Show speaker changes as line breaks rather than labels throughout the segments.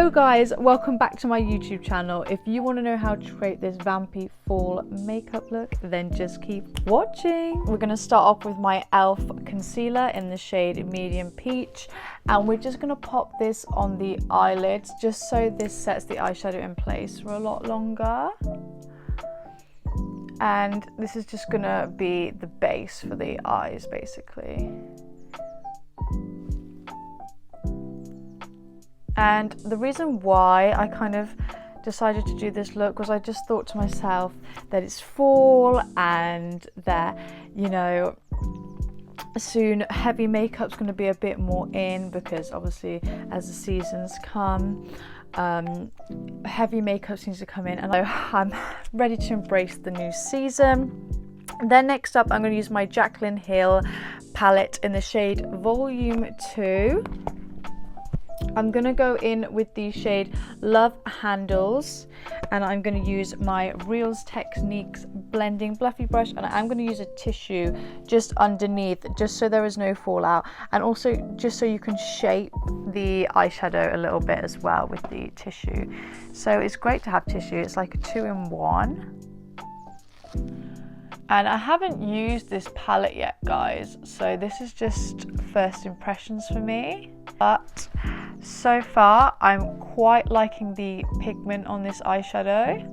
Hello guys, welcome back to my YouTube channel. If you want to know how to create this vampy fall makeup look, then just keep watching. We're going to start off with my e.l.f. concealer in the shade Medium Peach, and we're just going to pop this on the eyelids just so this sets the eyeshadow in place for a lot longer. And this is just going to be the base for the eyes basically. And the reason why I kind of decided to do this look was I just thought to myself that it's fall and that, you know, soon heavy makeup's going to be a bit more in, because obviously as the seasons come, heavy makeup seems to come in, and I'm ready to embrace the new season. Then next up, I'm going to use my Jaclyn Hill palette in the shade Volume 2. I'm going to go in with the shade Love Handles, and I'm going to use my Reels Techniques blending fluffy brush, and I'm going to use a tissue just underneath, just so there is no fallout, and also just so you can shape the eyeshadow a little bit as well with the tissue. So it's great to have tissue, it's like a 2-in-1. And I haven't used this palette yet, guys, so this is just first impressions for me. But so far, I'm quite liking the pigment on this eyeshadow.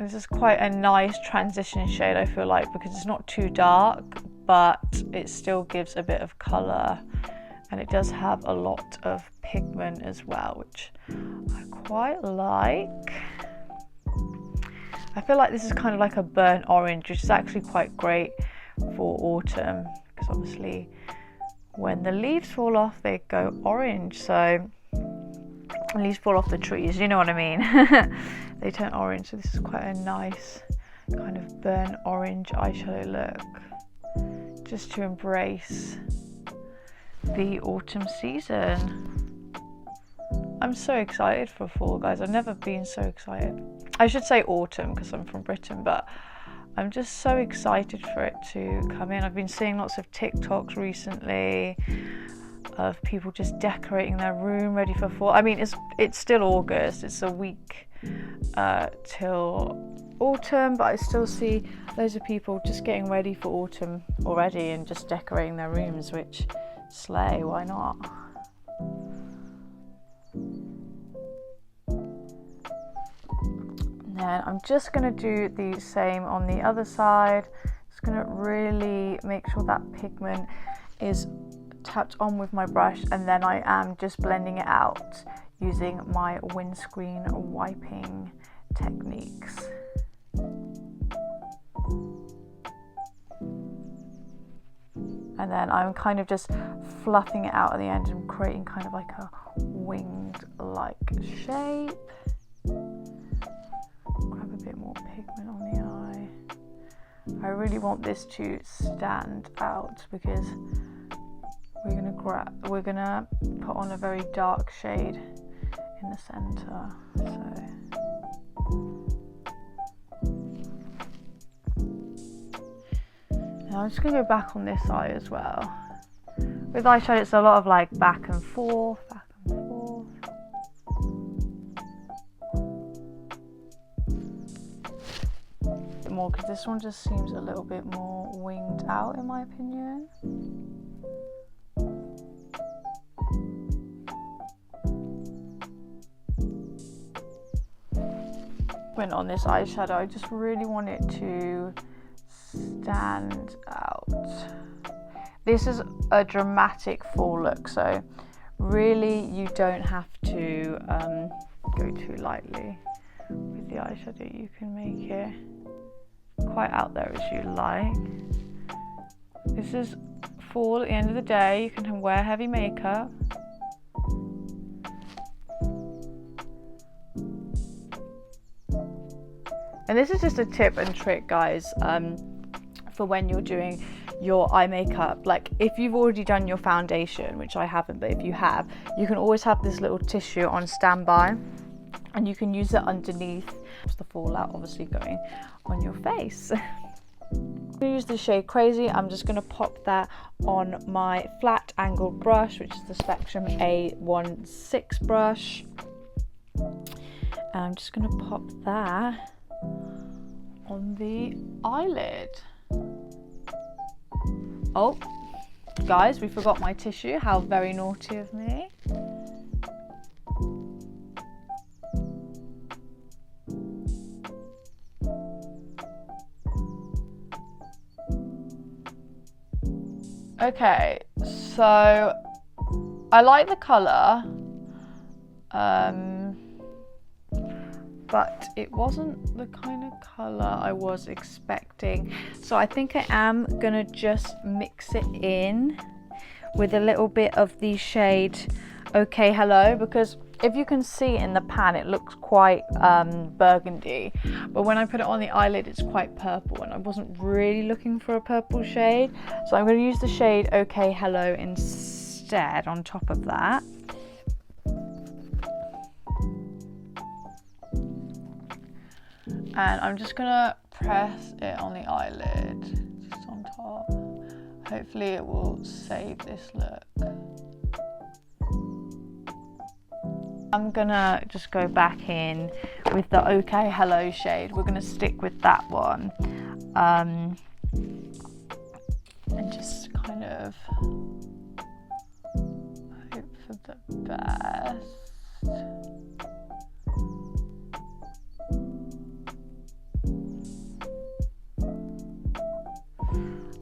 This is quite a nice transition shade, I feel like, because it's not too dark, but it still gives a bit of colour. And it does have a lot of pigment as well, which I quite like. I feel like this is kind of like a burnt orange, which is actually quite great for autumn, because obviously when the leaves fall off, they go orange. So leaves fall off the trees, you know what I mean? They turn orange. So this is quite a nice kind of burnt orange eyeshadow look, just to embrace the autumn season. I'm so excited for fall, guys. I've never been so excited. I should say autumn because I'm from Britain, but I'm just so excited for it to come in. I've been seeing lots of TikToks recently of people just decorating their room ready for fall. I mean, it's still August. It's a week till autumn, but I still see loads of people just getting ready for autumn already and just decorating their rooms, which slay, why not? Then I'm just going to do the same on the other side. Just going to really make sure that pigment is tapped on with my brush, and then I am just blending it out using my windscreen wiping techniques. And then I'm kind of just fluffing it out at the end and creating kind of like a winged like shape. Grab a bit more pigment on the eye. I really want this to stand out because we're gonna put on a very dark shade in the center. So now I'm just gonna go back on this eye as well. With eyeshadow, it's a lot of like back and forth. More, because this one just seems a little bit more winged out in my opinion. When on this eyeshadow, I just really want it to stand out. This is a dramatic fall look, so really you don't have to go too lightly with the eyeshadow. You can make it quite out there as you like. This is fall at the end of the day. You can wear heavy makeup. And this is just a tip and trick, guys, for when you're doing your eye makeup. Like if you've already done your foundation, which I haven't, but if you have, you can always have this little tissue on standby, and you can use it underneath the fallout obviously going on your face. I'm going to use the shade Crazy. I'm just going to pop that on my flat angled brush, which is the Spectrum A16 brush. And I'm just going to pop that on the eyelid. Oh, guys, we forgot my tissue. How very naughty of me. Okay, so I like the colour, but it wasn't the kind of colour I was expecting. So I think I am gonna just mix it in with a little bit of the shade Okay Hello, because if you can see in the pan, it looks quite burgundy, but when I put it on the eyelid, it's quite purple, and I wasn't really looking for a purple shade. So I'm going to use the shade Okay Hello instead on top of that. And I'm just going to press it on the eyelid, just on top. Hopefully it will save this look. I'm gonna just go back in with the Okay Hello shade. We're gonna stick with that one. And just kind of hope for the best.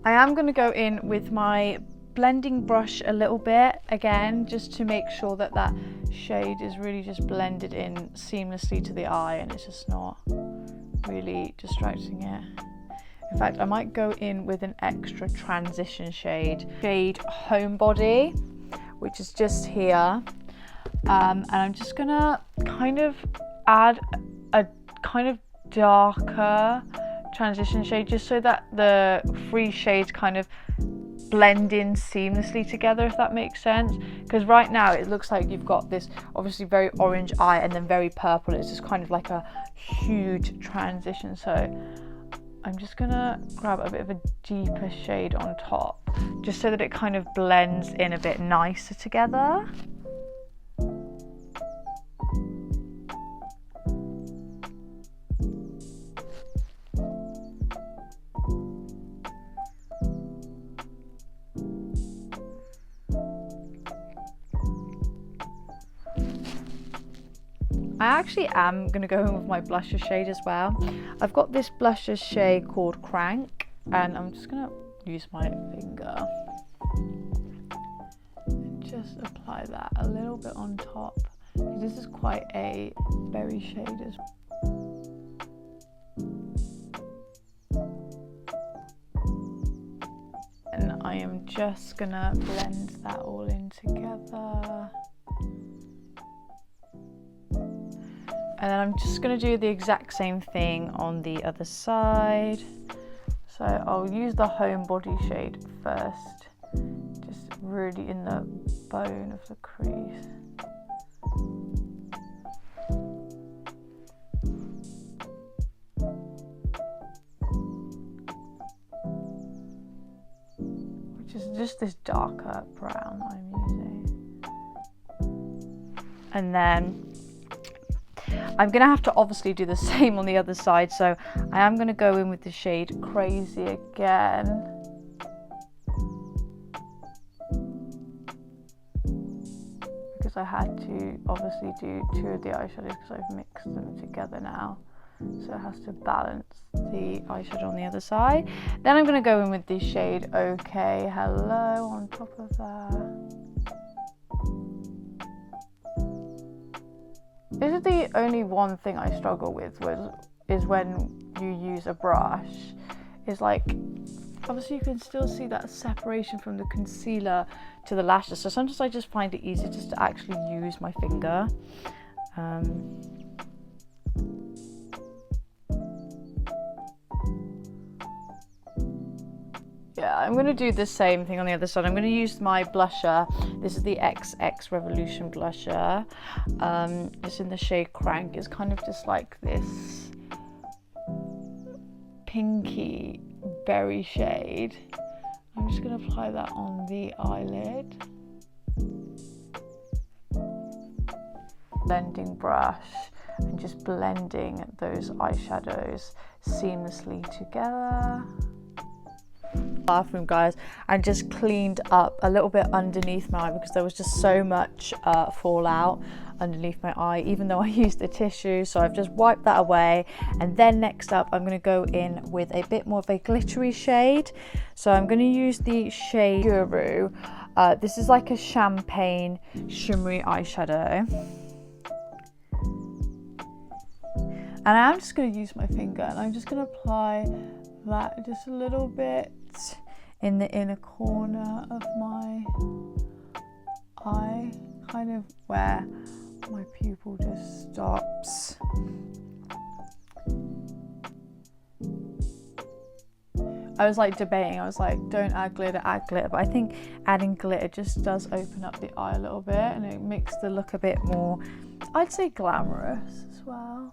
I am gonna go in with my blending brush a little bit again, just to make sure that that shade is really just blended in seamlessly to the eye and it's just not really distracting it. In fact, I might go in with an extra transition shade Homebody, which is just here, and I'm just gonna kind of add a kind of darker transition shade just so that the three shades kind of blend in seamlessly together, if that makes sense. Because right now it looks like you've got this obviously very orange eye and then very purple. It's just kind of like a huge transition. So I'm just gonna grab a bit of a deeper shade on top, just so that it kind of blends in a bit nicer together. I actually am going to go in with my blusher shade as well. I've got this blusher shade called Crank, and I'm just going to use my finger and just apply that a little bit on top. This is quite a berry shade as well. And I am just going to blend that all in together. And then I'm just going to do the exact same thing on the other side. So I'll use the Homebody shade first, just really in the bone of the crease. Which is just this darker brown I'm using. And then I'm going to have to obviously do the same on the other side, so I am going to go in with the shade Crazy again. Because I had to obviously do two of the eyeshadows because I've mixed them together now. So it has to balance the eyeshadow on the other side. Then I'm going to go in with the shade Okay Hello on top of that. This is the only one thing I struggle with is when you use a brush. It's like, obviously you can still see that separation from the concealer to the lashes. So sometimes I just find it easier just to actually use my finger. Yeah, I'm going to do the same thing on the other side. I'm going to use my blusher. This is the XX Revolution blusher. It's in the shade Crank. It's kind of just like this pinky berry shade. I'm just going to apply that on the eyelid. Blending brush and just blending those eyeshadows seamlessly together. Bathroom, guys, and just cleaned up a little bit underneath my eye because there was just so much fallout underneath my eye, even though I used the tissue. So I've just wiped that away, and then next up I'm going to go in with a bit more of a glittery shade. So I'm going to use the shade Guru. This is like a champagne shimmery eyeshadow, and I'm just going to use my finger and I'm just going to apply that just a little bit in the inner corner of my eye, kind of where my pupil just stops. I was like debating, I was like, don't add glitter, but I think adding glitter just does open up the eye a little bit and it makes the look a bit more, I'd say, glamorous as well.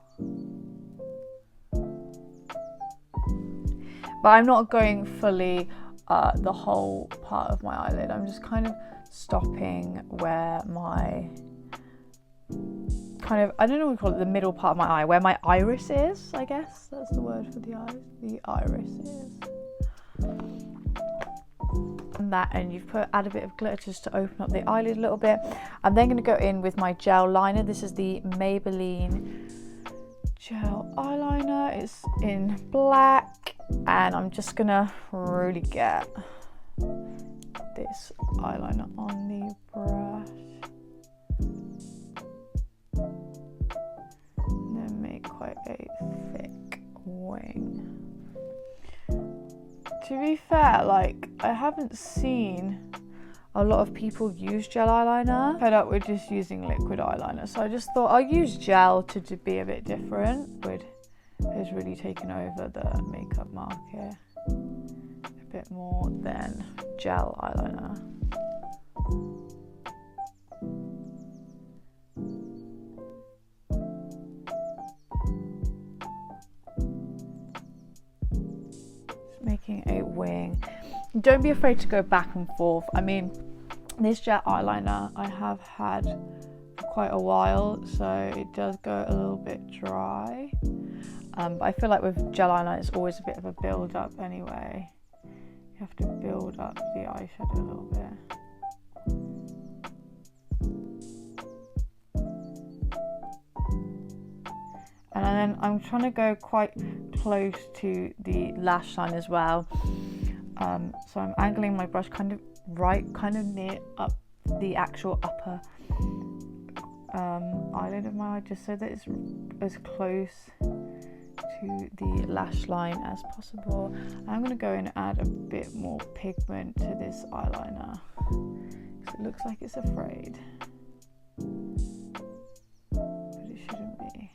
But I'm not going fully the whole part of my eyelid. I'm just kind of stopping where my kind of, I don't know what we call it, the middle part of my eye, where my iris is, I guess. That's the word for the eyes. The iris is. And that, and you've add a bit of glitter just to open up the eyelid a little bit. I'm then going to go in with my gel liner. This is the Maybelline gel eyeliner. It's in black, and I'm just gonna really get this eyeliner on the brush and then make quite a thick wing. To be fair, like, I haven't seen a lot of people use gel eyeliner. Fed up with just using liquid eyeliner, so I just thought I'll use gel to be a bit different. Liquid has really taken over the makeup market a bit more than gel eyeliner. Just making a wing. Don't be afraid to go back and forth. I mean, this gel eyeliner I have had for quite a while, so it does go a little bit dry. But I feel like with gel eyeliner it's always a bit of a build up anyway. You have to build up the eyeshadow a little bit. And then I'm trying to go quite close to the lash line as well. So I'm angling my brush kind of near up the actual upper eyelid of my eye, just so that it's as close to the lash line as possible. And I'm going to go in and add a bit more pigment to this eyeliner because it looks like it's afraid, but it shouldn't be.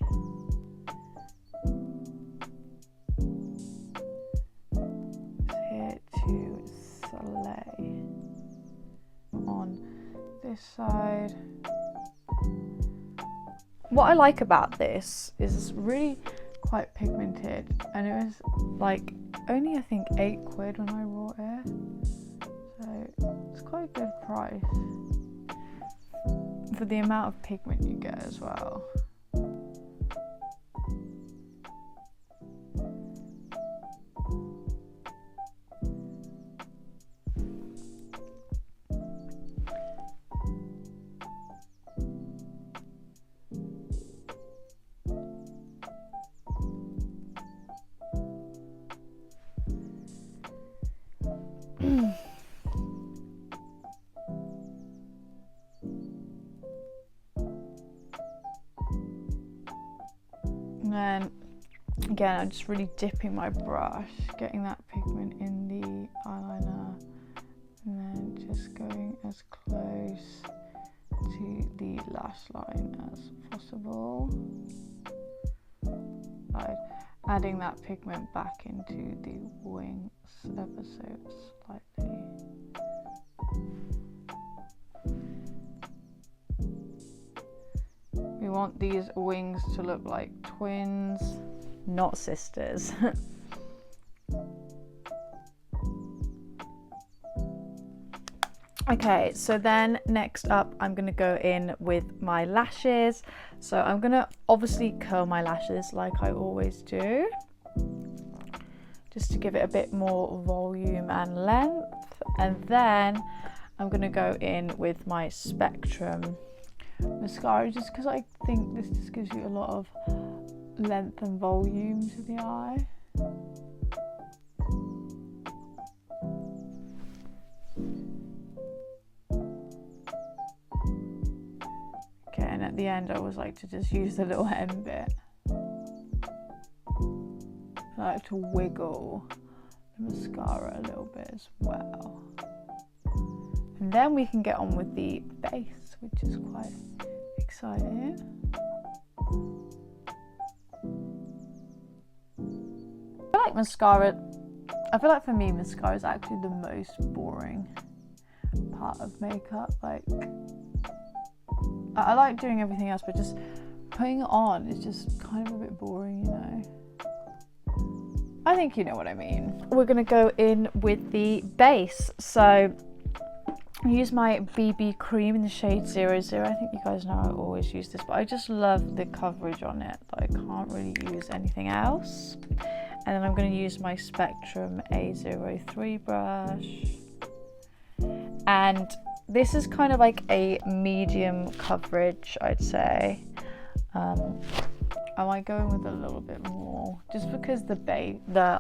Here to slay on this side. What I like about this is it's really quite pigmented, and it was like only I think £8 when I bought it, so it's quite a good price for the amount of pigment you get as well. And then again, I'm just really dipping my brush, getting that pigment in the eyeliner, and then just going as close to the lash line as possible. Right, adding that pigment back into the wings ever so slightly. We want these wings to look like twins, not sisters. Okay, so then next up I'm going to go in with my lashes. So I'm going to obviously curl my lashes like I always do, just to give it a bit more volume and length. And then I'm going to go in with my Spectrum mascara, just because I think this just gives you a lot of length and volume to the eye. Okay, and at the end I always like to just use the little end bit. I like to wiggle the mascara a little bit as well. And then we can get on with the base, which is quite exciting. I feel like mascara, I feel like for me mascara is actually the most boring part of makeup. Like, I like doing everything else, but just putting it on is just kind of a bit boring, you know. I think you know what I mean. We're gonna go in with the base. So I use my BB cream in the shade 00. I think you guys know I always use this, but I just love the coverage on it, that I can't really use anything else. And then I'm going to use my Spectrum A03 brush. And this is kind of like a medium coverage, I'd say. I might go in with a little bit more, just because the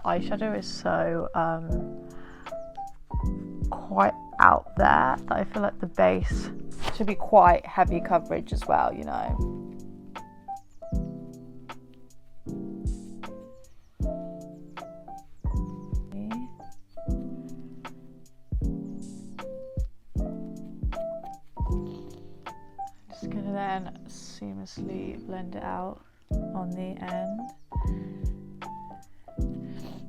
eyeshadow is so quite out there that I feel like the base should be quite heavy coverage as well, you know. Just gonna then seamlessly blend it out on the end.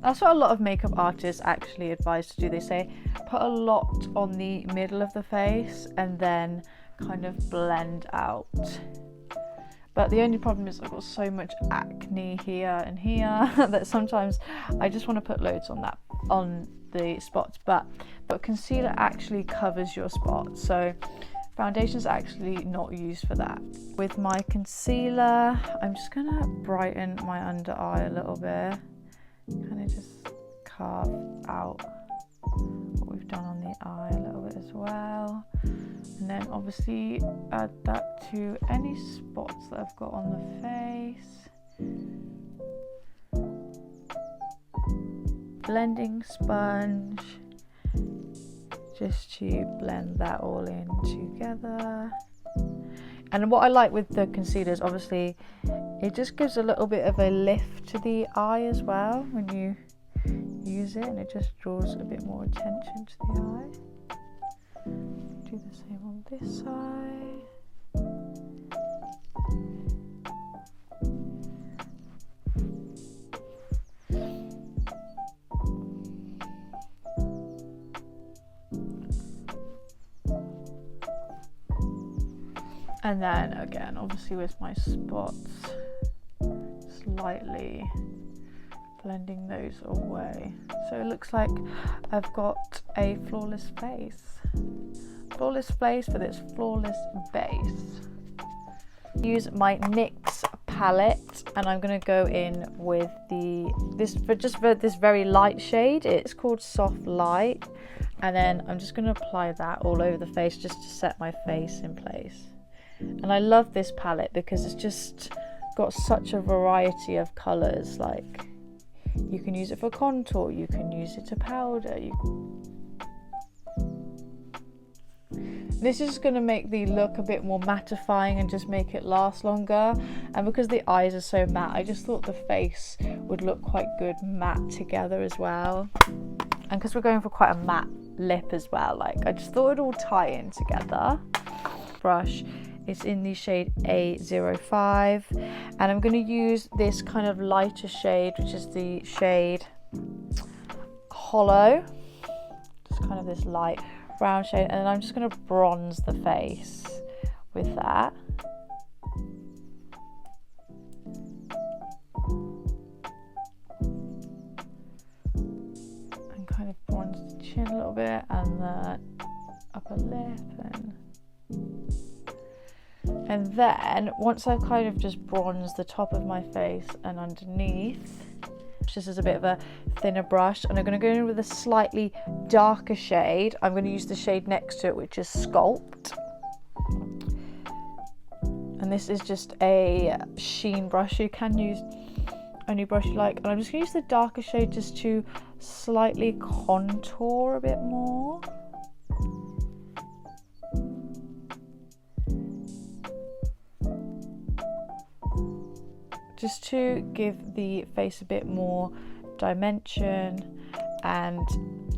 That's what a lot of makeup artists actually advise to do. They say put a lot on the middle of the face and then kind of blend out. But the only problem is I've got so much acne here and here that sometimes I just want to put loads on the spots. But concealer actually covers your spots, so foundation is actually not used for that. With my concealer, I'm just gonna brighten my under eye a little bit. Kind of just carve out what we've done on the eye a little bit as well, and then obviously add that to any spots that I've got on the face. Blending sponge just to blend that all in together. And what I like with the concealer is obviously it just gives a little bit of a lift to the eye as well when you use it, and it just draws a bit more attention to the eye. Do the same on this side. And then again, obviously with my spots, slightly blending those away. So it looks like I've got a flawless face. Flawless face for this flawless base. Use my NYX palette, and I'm going to go in with this very light shade. It's called Soft Light, and then I'm just going to apply that all over the face just to set my face in place. And I love this palette because it's just got such a variety of colours. Like, you can use it for contour, you can use it to powder. This is going to make the look a bit more mattifying and just make it last longer. And because the eyes are so matte, I just thought the face would look quite good matte together as well. And because we're going for quite a matte lip as well, like, I just thought it'd all tie in together. Brush. It's in the shade A05, and I'm going to use this kind of lighter shade, which is the shade Hollow, just kind of this light brown shade, and then I'm just going to bronze the face with that. And kind of bronze the chin a little bit, and the upper lip. And then once I've kind of just bronzed the top of my face and underneath, this is a bit of a thinner brush, and I'm going to go in with a slightly darker shade. I'm going to use the shade next to it, which is Sculpt. And this is just a sheen brush. You can use any brush you like. And I'm just going to use the darker shade just to slightly contour a bit more. Just to give the face a bit more dimension. And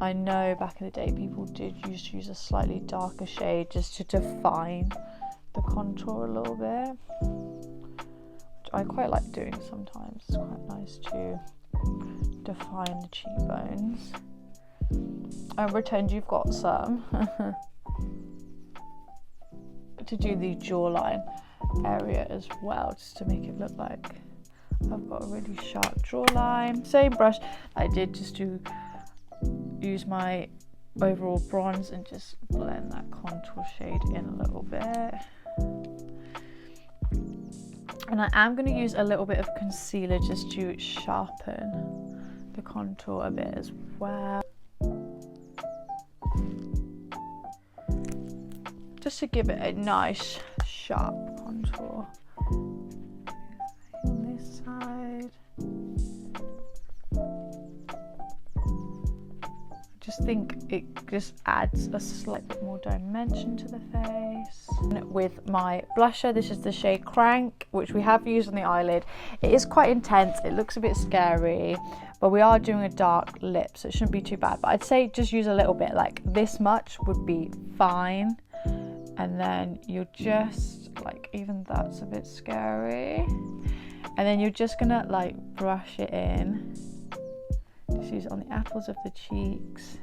I know back in the day people did used to use a slightly darker shade just to define the contour a little bit, which I quite like doing sometimes. It's quite nice to define the cheekbones and pretend you've got some. To do the jawline area as well, just to make it look like I've got a really sharp jawline. Same brush I did just to use my overall bronze and just blend that contour shade in a little bit. And I am going to use a little bit of concealer just to sharpen the contour a bit as well. Just to give it a nice sharp contour. On this side. I just think it just adds a slight bit more dimension to the face. And with my blusher, this is the shade Crank, which we have used on the eyelid. It is quite intense, it looks a bit scary, but we are doing a dark lip, so it shouldn't be too bad. But I'd say just use a little bit, like this much would be fine. And then you're just like, even that's a bit scary. And then you're just gonna like brush it in. Just use it on the apples of the cheeks.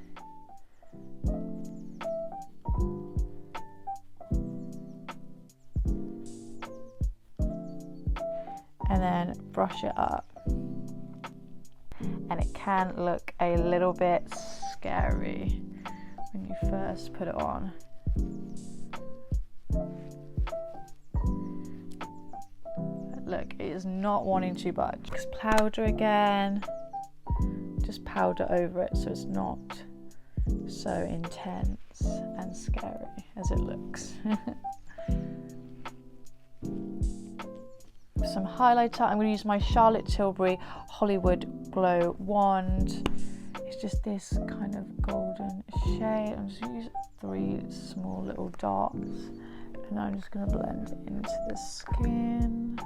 And then brush it up. And it can look a little bit scary when you first put it on. Look, it is not wanting to budge. Just powder again. Just powder over it so it's not so intense and scary as it looks. Some highlighter. I'm going to use my Charlotte Tilbury Hollywood Glow Wand. It's just this kind of golden shade. I'm just going to use 3 small little dots. And I'm just going to blend it into the skin.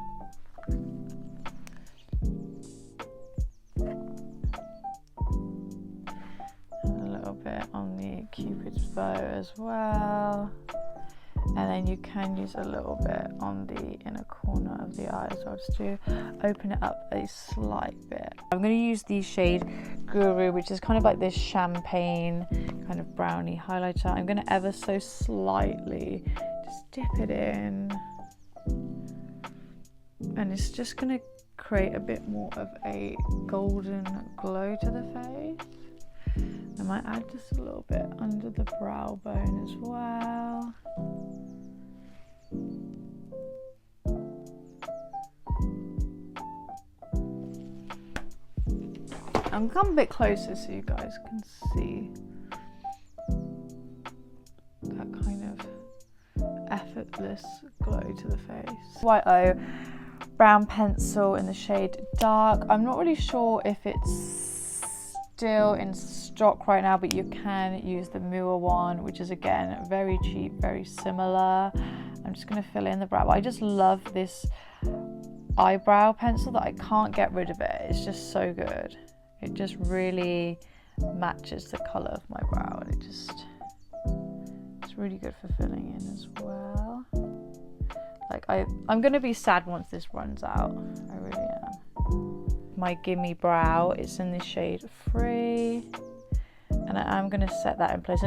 And a little bit on the Cupid's bow as well. And then you can use a little bit on the inner corner of the eye as well, just to open it up a slight bit. I'm going to use the shade Guru, which is kind of like this champagne kind of brownie highlighter. I'm going to ever so slightly just dip it in. And it's just going to create a bit more of a golden glow to the face. I might add just a little bit under the brow bone as well. I'm come a bit closer so you guys can see that kind of effortless glow to the face. YO brown pencil in the shade Dark. I'm not really sure if it's still in stock right now, but you can use the Mua one, which is again very cheap, very similar. I'm just going to fill in the brow. I just love this eyebrow pencil that I can't get rid of it. It's just so good. It just really matches the colour of my brow, and it's really good for filling in as well. Like I'm going to be sad once this runs out. I really am. My Gimme Brow, it's in the shade Free, and I am going to set that in place.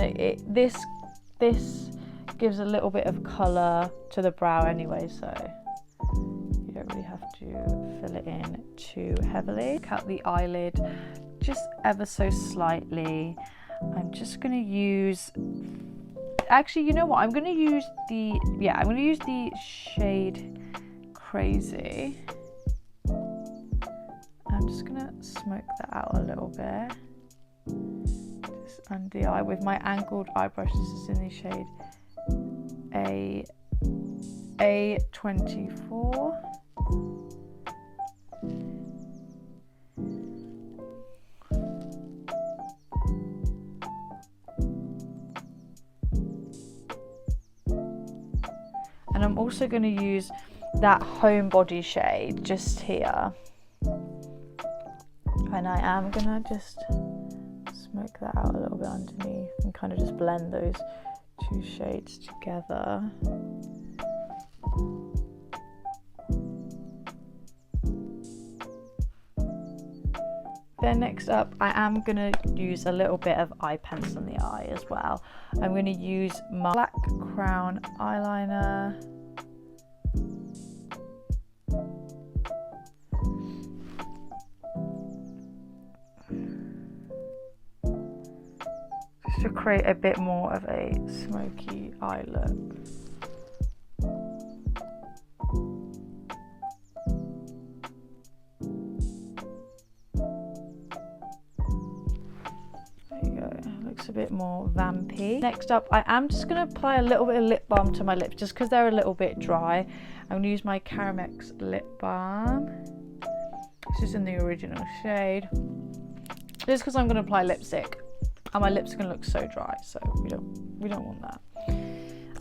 This gives a little bit of colour to the brow anyway, so you don't really have to fill it in too heavily. Cut the eyelid just ever so slightly. I'm just going to use actually, you know what? I'm going to use the shade Crazy. I'm just going to smoke that out a little bit. Just under the eye with my angled eye brush. This is in the shade A24. And I'm also going to use that Homebody shade just here. And I am going to just smoke that out a little bit underneath and kind of just blend those two shades together. Then next up, I am going to use a little bit of eye pencil in the eye as well. I'm going to use my Black Crown eyeliner. Just to create a bit more of a smoky eye look. Looks a bit more vampy. Next up, I am just going to apply a little bit of lip balm to my lips just because they're a little bit dry. I'm going to use my Caramex lip balm. This is in the original shade. Just because I'm going to apply lipstick and my lips are going to look so dry, so we don't want that.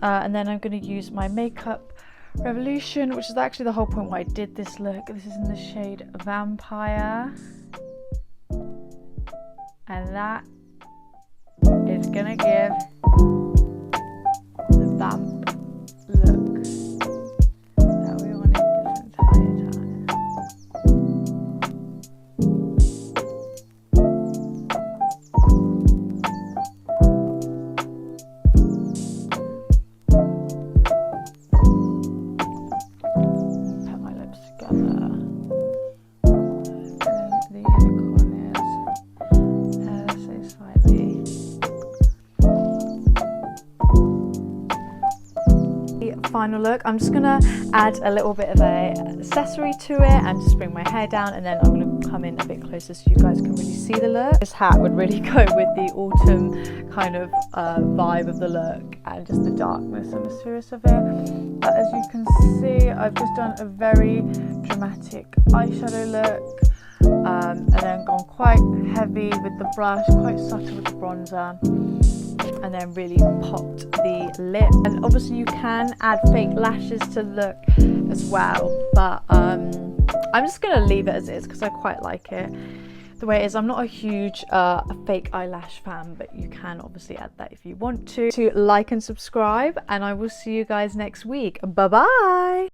And then I'm going to use my Makeup Revolution, which is actually the whole point why I did this look. This is in the shade Vampire, and that is gonna give the vamp look that we wanted this entire time. Put my lips together. The inner corners ever so slightly. Final look, I'm just gonna add a little bit of a accessory to it and just bring my hair down, and then I'm gonna come in a bit closer so you guys can really see the look. This hat would really go with the autumn kind of vibe of the look and just the darkness and mysterious of it. But as you can see, I've just done a very dramatic eyeshadow look, and then gone quite heavy with the brush, quite subtle with the bronzer, and then really popped the lip. And obviously you can add fake lashes to the look as well, but I'm just gonna leave it as is because I quite like it the way it is. I'm not a huge fake eyelash fan, but you can obviously add that if you want to. Like and subscribe, and I will see you guys next week. Bye bye.